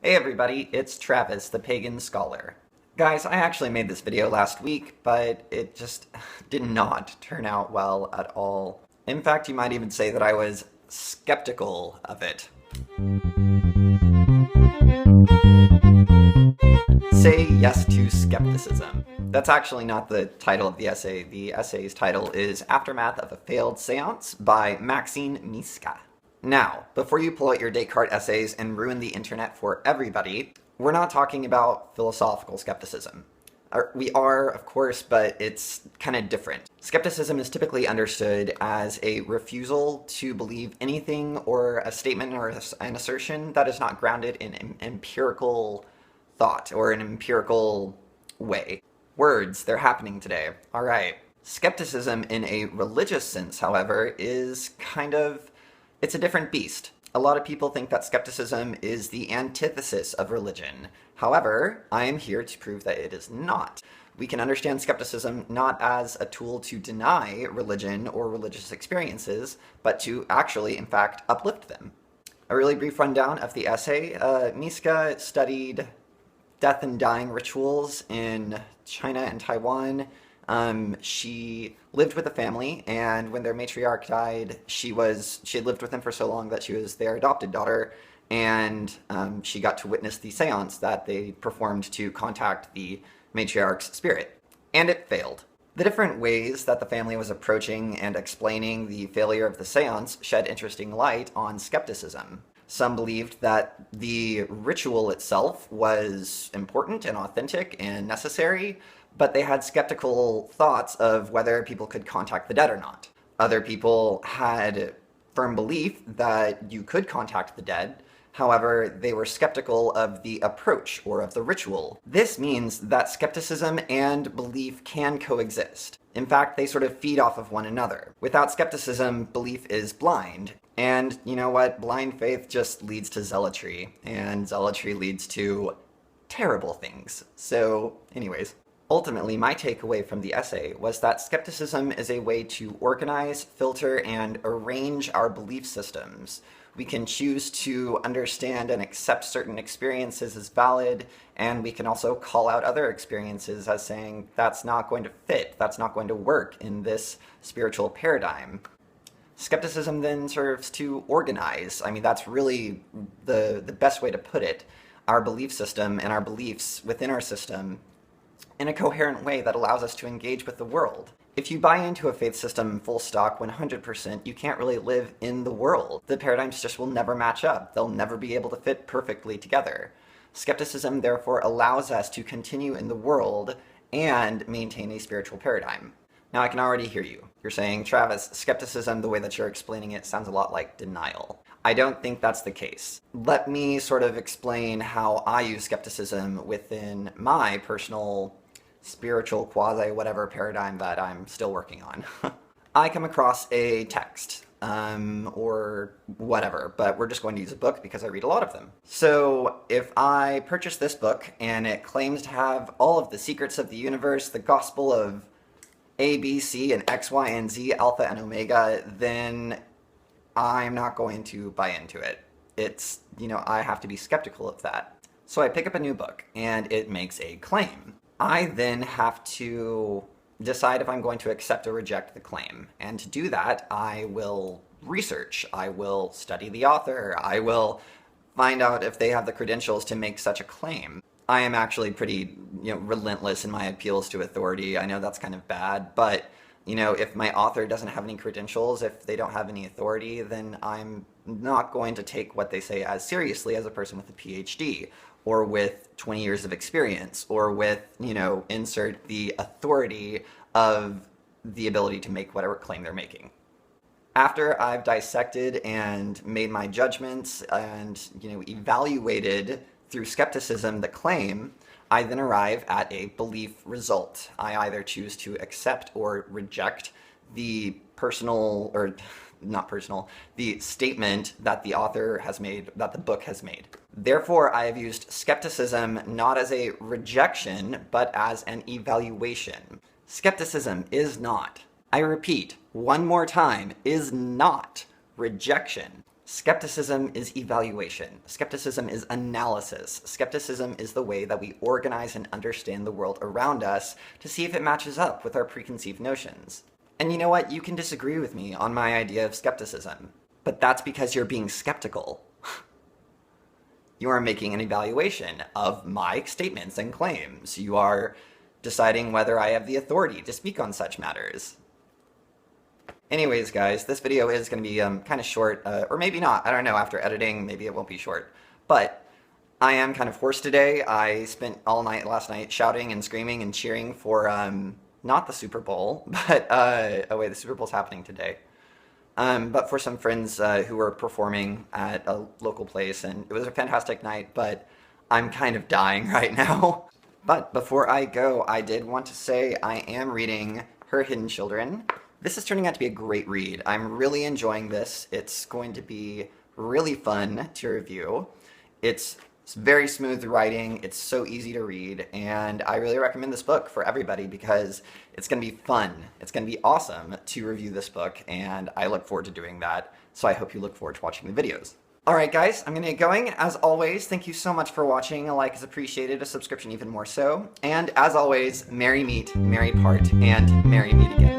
Hey everybody, it's Travis, the Pagan Scholar. Guys, I actually made this video last week, but it just did not turn out well at all. In fact, you might even say that I was skeptical of it. Say yes to skepticism. That's actually not the title of the essay. The essay's title is Aftermath of a Failed Seance by Maxine Miska. Now, before you pull out your Descartes essays and ruin the internet for everybody, we're not talking about philosophical skepticism. We are, of course, but it's kind of different. Skepticism is typically understood as a refusal to believe anything or a statement or an assertion that is not grounded in an empirical thought or an empirical way. Words, they're happening today. All right. Skepticism in a religious sense, however, is it's a different beast. A lot of people think that skepticism is the antithesis of religion. However, I am here to prove that it is not. We can understand skepticism not as a tool to deny religion or religious experiences, but to actually, in fact, uplift them. A really brief rundown of the essay. Miska studied death and dying rituals in China and Taiwan. She lived with a family, and when their matriarch died, she had lived with him for so long that she was their adopted daughter, and she got to witness the seance that they performed to contact the matriarch's spirit. And it failed. The different ways that the family was approaching and explaining the failure of the seance shed interesting light on skepticism. Some believed that the ritual itself was important and authentic and necessary, but they had skeptical thoughts of whether people could contact the dead or not. Other people had firm belief that you could contact the dead. However, they were skeptical of the approach or of the ritual. This means that skepticism and belief can coexist. In fact, they sort of feed off of one another. Without skepticism, belief is blind. And you know what? Blind faith just leads to zealotry, and zealotry leads to terrible things. So, anyways. Ultimately, my takeaway from the essay was that skepticism is a way to organize, filter, and arrange our belief systems. We can choose to understand and accept certain experiences as valid, and we can also call out other experiences as saying, that's not going to fit, that's not going to work in this spiritual paradigm. Skepticism then serves to organize. I mean, that's really the best way to put it. Our belief system and our beliefs within our system in a coherent way that allows us to engage with the world. If you buy into a faith system full stock 100%, you can't really live in the world. The paradigms just will never match up. They'll never be able to fit perfectly together. Skepticism therefore allows us to continue in the world and maintain a spiritual paradigm. Now I can already hear you. You're saying, Travis, skepticism, the way that you're explaining it, sounds a lot like denial. I don't think that's the case. Let me sort of explain how I use skepticism within my personal spiritual quasi-whatever paradigm that I'm still working on. I come across a text, or whatever, but we're just going to use a book because I read a lot of them. So if I purchase this book and it claims to have all of the secrets of the universe, the gospel of A, B, C, and X, Y, and Z, alpha and omega, then I'm not going to buy into it. It's, I have to be skeptical of that. So I pick up a new book and it makes a claim. I then have to decide if I'm going to accept or reject the claim. And to do that, I will research. I will study the author. I will find out if they have the credentials to make such a claim. I am actually pretty, relentless in my appeals to authority. I know that's kind of bad, but, if my author doesn't have any credentials, if they don't have any authority, then I'm not going to take what they say as seriously as a person with a PhD, or with 20 years of experience, or with, insert the authority of the ability to make whatever claim they're making. After I've dissected and made my judgments and, evaluated through skepticism the claim, I then arrive at a belief result. I either choose to accept or reject the the statement that the author has made, that the book has made. Therefore, I have used skepticism not as a rejection, but as an evaluation. Skepticism is not, I repeat, one more time, is not rejection. Skepticism is evaluation. Skepticism is analysis. Skepticism is the way that we organize and understand the world around us to see if it matches up with our preconceived notions. And you know what? You can disagree with me on my idea of skepticism, but that's because you're being skeptical. You are making an evaluation of my statements and claims. You are deciding whether I have the authority to speak on such matters. Anyways, guys, this video is going to be kind of short, or maybe not. I don't know. After editing, maybe it won't be short. But I am kind of hoarse today. I spent all night last night shouting and screaming and cheering for not the Super Bowl, but oh wait, the Super Bowl's happening today. But for some friends who were performing at a local place, and it was a fantastic night. But I'm kind of dying right now. But before I go, I did want to say I am reading Her Hidden Children. This is turning out to be a great read. I'm really enjoying this. It's going to be really fun to review. It's very smooth writing. It's so easy to read. And I really recommend this book for everybody because it's going to be fun. It's going to be awesome to review this book. And I look forward to doing that. So I hope you look forward to watching the videos. All right, guys, I'm going to get going. As always, thank you so much for watching. A like is appreciated, a subscription even more so. And as always, merry meet, merry part, and merry meet again.